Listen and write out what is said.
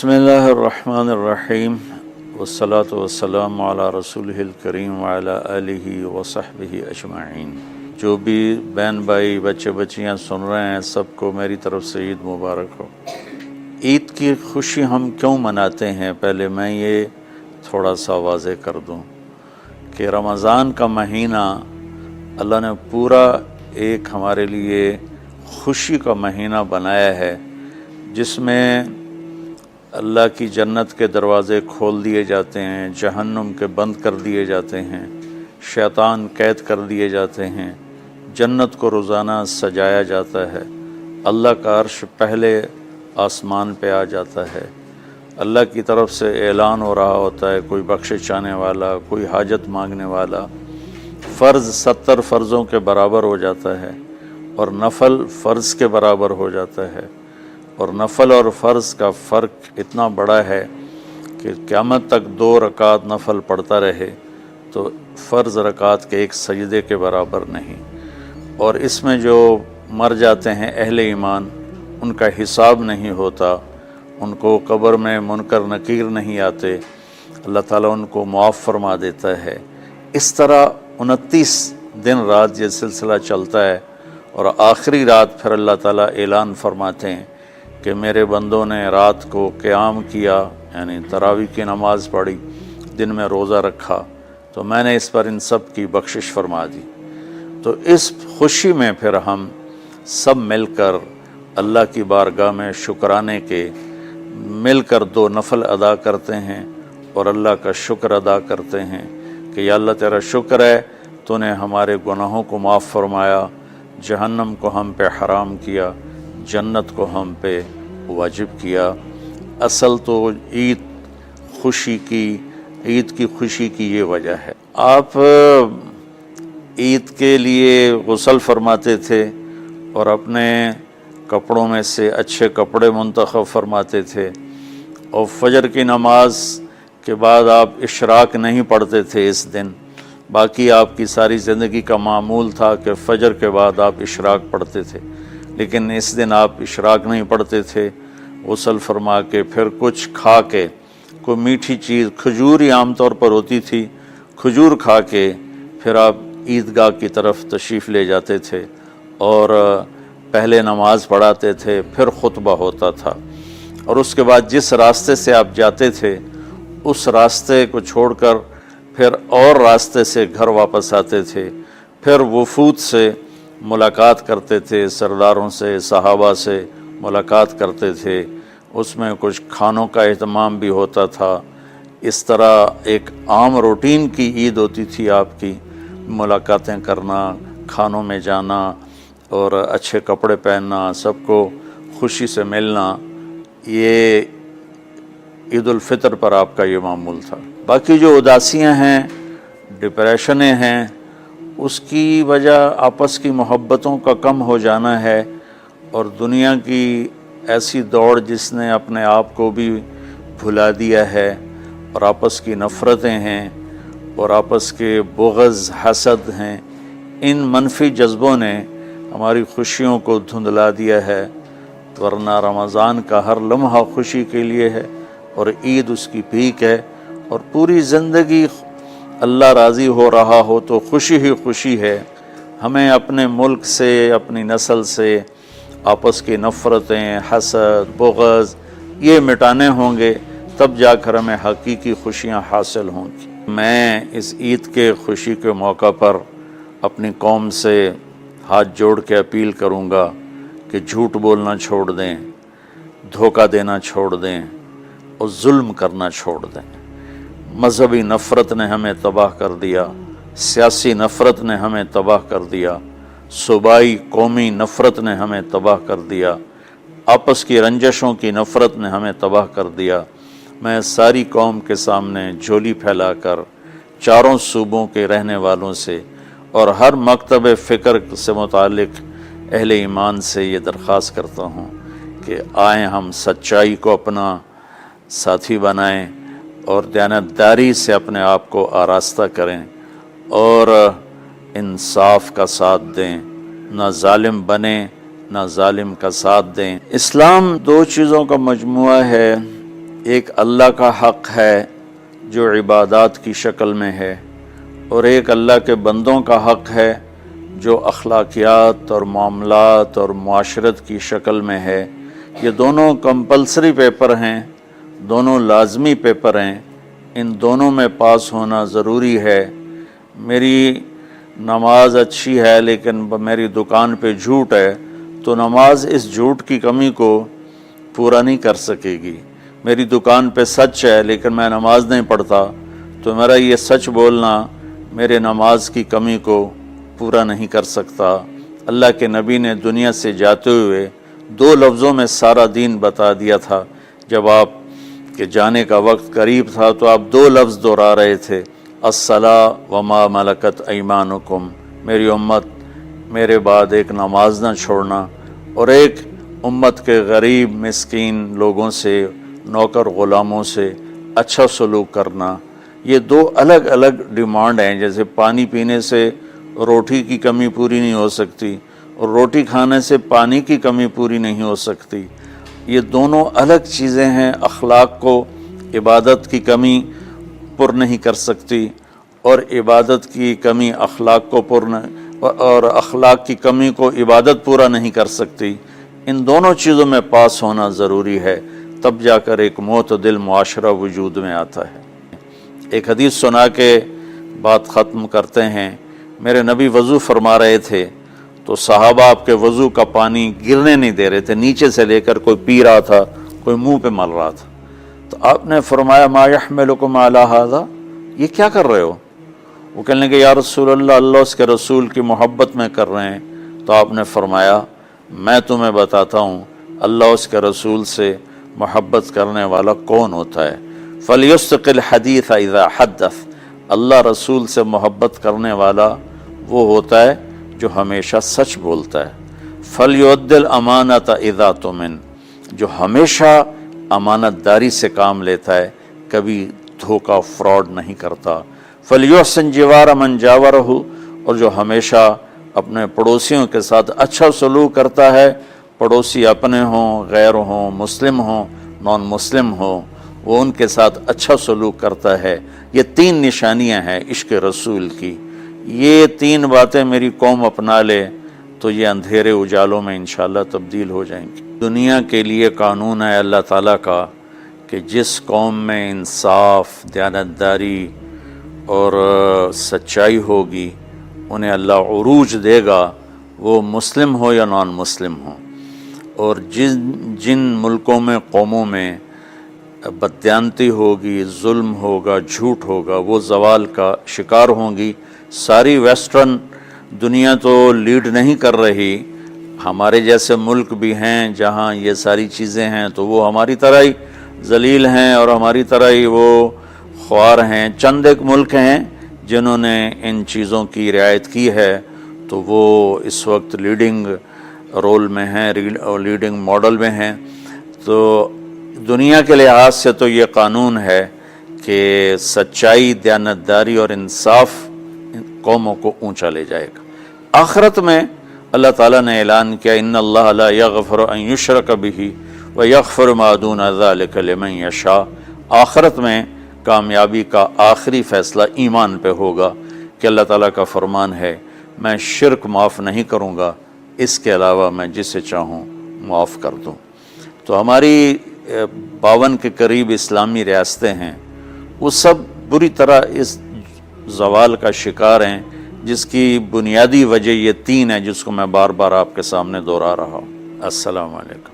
بسم اللہ الرحمن الرحیم والصلاة والسلام علی رسولہ الکریم وعلی آلہ وصحبہ اجمعین۔ جو بھی بہن بھائی بچے بچیاں سن رہے ہیں سب کو میری طرف سے عید مبارک ہو۔ عید کی خوشی ہم کیوں مناتے ہیں، پہلے میں یہ تھوڑا سا واضح کر دوں کہ رمضان کا مہینہ اللہ نے پورا ایک ہمارے لیے خوشی کا مہینہ بنایا ہے، جس میں اللہ کی جنت کے دروازے کھول دیے جاتے ہیں، جہنم کے بند کر دیے جاتے ہیں، شیطان قید کر دیے جاتے ہیں، جنت کو روزانہ سجایا جاتا ہے، اللہ کا عرش پہلے آسمان پہ آ جاتا ہے، اللہ کی طرف سے اعلان ہو رہا ہوتا ہے، کوئی بخشش چاہنے والا، کوئی حاجت مانگنے والا، فرض 70 فرضوں کے برابر ہو جاتا ہے اور نفل فرض کے برابر ہو جاتا ہے، اور نفل اور فرض کا فرق اتنا بڑا ہے کہ قیامت تک 2 رکعت نفل پڑھتا رہے تو فرض رکعت کے ایک سجدے کے برابر نہیں، اور اس میں جو مر جاتے ہیں اہل ایمان ان کا حساب نہیں ہوتا، ان کو قبر میں منکر نکیر نہیں آتے، اللہ تعالیٰ ان کو معاف فرما دیتا ہے۔ اس طرح 29 دن رات یہ سلسلہ چلتا ہے، اور آخری رات پھر اللہ تعالیٰ اعلان فرماتے ہیں کہ میرے بندوں نے رات کو قیام کیا، یعنی تراویح کی نماز پڑھی، دن میں روزہ رکھا، تو میں نے اس پر ان سب کی بخشش فرما دی۔ تو اس خوشی میں پھر ہم سب مل کر اللہ کی بارگاہ میں شکرانے کے مل کر 2 نفل ادا کرتے ہیں اور اللہ کا شکر ادا کرتے ہیں کہ یا اللہ تیرا شکر ہے تو نے ہمارے گناہوں کو معاف فرمایا، جہنم کو ہم پہ حرام کیا، جنت کو ہم پہ واجب کیا۔ اصل تو عید کی خوشی کی یہ وجہ ہے۔ آپ عید کے لیے غسل فرماتے تھے اور اپنے کپڑوں میں سے اچھے کپڑے منتخب فرماتے تھے، اور فجر کی نماز کے بعد آپ اشراق نہیں پڑھتے تھے اس دن، باقی آپ کی ساری زندگی کا معمول تھا کہ فجر کے بعد آپ اشراق پڑھتے تھے، لیکن اس دن آپ اشراق نہیں پڑھتے تھے، غسل فرما کے پھر کچھ کھا کے، کوئی میٹھی چیز، کھجور ہی عام طور پر ہوتی تھی، کھجور کھا کے پھر آپ عیدگاہ کی طرف تشریف لے جاتے تھے، اور پہلے نماز پڑھاتے تھے، پھر خطبہ ہوتا تھا، اور اس کے بعد جس راستے سے آپ جاتے تھے اس راستے کو چھوڑ کر پھر اور راستے سے گھر واپس آتے تھے، پھر وفود سے ملاقات کرتے تھے، سرداروں سے، صحابہ سے ملاقات کرتے تھے، اس میں کچھ کھانوں کا اہتمام بھی ہوتا تھا۔ اس طرح ایک عام روٹین کی عید ہوتی تھی آپ کی، ملاقاتیں کرنا، کھانوں میں جانا اور اچھے کپڑے پہننا، سب کو خوشی سے ملنا، یہ عید الفطر پر آپ کا یہ معمول تھا۔ باقی جو اداسیاں ہیں، ڈپریشنیں ہیں، اس کی وجہ آپس کی محبتوں کا کم ہو جانا ہے، اور دنیا کی ایسی دوڑ جس نے اپنے آپ کو بھی بھلا دیا ہے، اور آپس کی نفرتیں ہیں اور آپس کے بغض حسد ہیں، ان منفی جذبوں نے ہماری خوشیوں کو دھندلا دیا ہے، ورنہ رمضان کا ہر لمحہ خوشی کے لیے ہے، اور عید اس کی پیک ہے، اور پوری زندگی اللہ راضی ہو رہا ہو تو خوشی ہی خوشی ہے۔ ہمیں اپنے ملک سے، اپنی نسل سے آپس کی نفرتیں، حسد، بغض یہ مٹانے ہوں گے، تب جا کر ہمیں حقیقی خوشیاں حاصل ہوں گی۔ میں اس عید کے خوشی کے موقع پر اپنی قوم سے ہاتھ جوڑ کے اپیل کروں گا کہ جھوٹ بولنا چھوڑ دیں، دھوکہ دینا چھوڑ دیں، اور ظلم کرنا چھوڑ دیں۔ مذہبی نفرت نے ہمیں تباہ کر دیا، سیاسی نفرت نے ہمیں تباہ کر دیا، صوبائی قومی نفرت نے ہمیں تباہ کر دیا، آپس کی رنجشوں کی نفرت نے ہمیں تباہ کر دیا۔ میں ساری قوم کے سامنے جھولی پھیلا کر 4 صوبوں کے رہنے والوں سے اور ہر مکتب فکر سے متعلق اہل ایمان سے یہ درخواست کرتا ہوں کہ آئیں ہم سچائی کو اپنا ساتھی بنائیں اور دیانتداری سے اپنے آپ کو آراستہ کریں، اور انصاف کا ساتھ دیں، نہ ظالم بنیں نہ ظالم کا ساتھ دیں۔ اسلام 2 چیزوں کا مجموعہ ہے، ایک اللہ کا حق ہے جو عبادات کی شکل میں ہے، اور ایک اللہ کے بندوں کا حق ہے جو اخلاقیات اور معاملات اور معاشرت کی شکل میں ہے۔ یہ دونوں کمپلسری پیپر ہیں، دونوں لازمی پیپر ہیں، ان دونوں میں پاس ہونا ضروری ہے۔ میری نماز اچھی ہے لیکن میری دکان پہ جھوٹ ہے تو نماز اس جھوٹ کی کمی کو پورا نہیں کر سکے گی۔ میری دکان پہ سچ ہے لیکن میں نماز نہیں پڑھتا تو میرا یہ سچ بولنا میرے نماز کی کمی کو پورا نہیں کر سکتا۔ اللہ کے نبی نے دنیا سے جاتے ہوئے 2 لفظوں میں سارا دین بتا دیا تھا۔ جب آپ کے جانے کا وقت قریب تھا تو آپ 2 لفظ دہرا رہے تھے، الصلاۃ وما ملکت ایمانکم، میری امت میرے بعد ایک نماز نہ چھوڑنا، اور ایک امت کے غریب مسکین لوگوں سے، نوکر غلاموں سے اچھا سلوک کرنا۔ یہ 2 الگ الگ ڈیمانڈ ہیں۔ جیسے پانی پینے سے روٹی کی کمی پوری نہیں ہو سکتی اور روٹی کھانے سے پانی کی کمی پوری نہیں ہو سکتی، یہ دونوں الگ چیزیں ہیں۔ اخلاق کو عبادت کی کمی پر نہیں کر سکتی، اور عبادت کی کمی اخلاق کو اور اخلاق کی کمی کو عبادت پورا نہیں کر سکتی۔ ان دونوں چیزوں میں پاس ہونا ضروری ہے، تب جا کر ایک معتدل معاشرہ وجود میں آتا ہے۔ ایک حدیث سنا کے بات ختم کرتے ہیں۔ میرے نبی وضو فرما رہے تھے تو صحابہ آپ کے وضو کا پانی گرنے نہیں دے رہے تھے، نیچے سے لے کر کوئی پی رہا تھا، کوئی منہ پہ مل رہا تھا۔ تو آپ نے فرمایا ما یحملکم علی ھذا، یہ کیا کر رہے ہو؟ وہ کہنے لگے یا رسول اللہ، اللہ اس کے رسول کی محبت میں کر رہے ہیں۔ تو آپ نے فرمایا میں تمہیں بتاتا ہوں اللہ اس کے رسول سے محبت کرنے والا کون ہوتا ہے۔ فَلْيُسْتِقِ الْحَدِيثَ إِذَا حَدَّثَ، اللہ رسول سے محبت کرنے والا وہ ہوتا ہے جو ہمیشہ سچ بولتا ہے۔ فَلْيُؤَدِّ الْأَمَانَةَ إِذَا تُؤْمِنَ، جو ہمیشہ امانت داری سے کام لیتا ہے، کبھی دھوکہ فراڈ نہیں کرتا۔ فَلْيُحْسِنْ جِوَارَ مَنْ جَاوَرَهُ، اور جو ہمیشہ اپنے پڑوسیوں کے ساتھ اچھا سلوک کرتا ہے، پڑوسی اپنے ہوں، غیر ہوں، مسلم ہوں، نان مسلم ہوں، وہ ان کے ساتھ اچھا سلوک کرتا ہے۔ یہ 3 نشانیاں ہیں عشق رسول کی۔ یہ 3 باتیں میری قوم اپنا لے تو یہ اندھیرے اجالوں میں انشاءاللہ تبدیل ہو جائیں گی۔ دنیا کے لیے قانون ہے اللہ تعالیٰ کا کہ جس قوم میں انصاف، دیانتداری اور سچائی ہوگی انہیں اللہ عروج دے گا، وہ مسلم ہو یا نان مسلم ہو۔ اور جن ملکوں میں، قوموں میں بددیانتی ہوگی، ظلم ہوگا، جھوٹ ہوگا، وہ زوال کا شکار ہوں گی۔ ساری ویسٹرن دنیا تو لیڈ نہیں کر رہی، ہمارے جیسے ملک بھی ہیں جہاں یہ ساری چیزیں ہیں تو وہ ہماری طرح ہی ذلیل ہیں اور ہماری طرح ہی وہ خوار ہیں۔ چند ایک ملک ہیں جنہوں نے ان چیزوں کی رعایت کی ہے تو وہ اس وقت لیڈنگ رول میں ہیں، لیڈنگ ماڈل میں ہیں۔ تو دنیا کے لحاظ سے تو یہ قانون ہے کہ سچائی، دیانتداری اور انصاف قوموں کو اونچا لے جائے گا۔ آخرت میں اللہ تعالیٰ نے اعلان کیا ان اللہ لا یغفر ان یشرک بہ ویغفر ما دون ذلک لمن یشاء۔ آخرت میں کامیابی کا آخری فیصلہ ایمان پہ ہوگا کہ اللہ تعالیٰ کا فرمان ہے میں شرک معاف نہیں کروں گا، اس کے علاوہ میں جسے چاہوں معاف کر دوں۔ تو ہماری 52 کے قریب اسلامی ریاستیں ہیں، وہ سب بری طرح اس زوال کا شکار ہیں، جس کی بنیادی وجہ یہ 3 ہے جس کو میں بار بار آپ کے سامنے دہرا رہا ہوں۔ السلام علیکم۔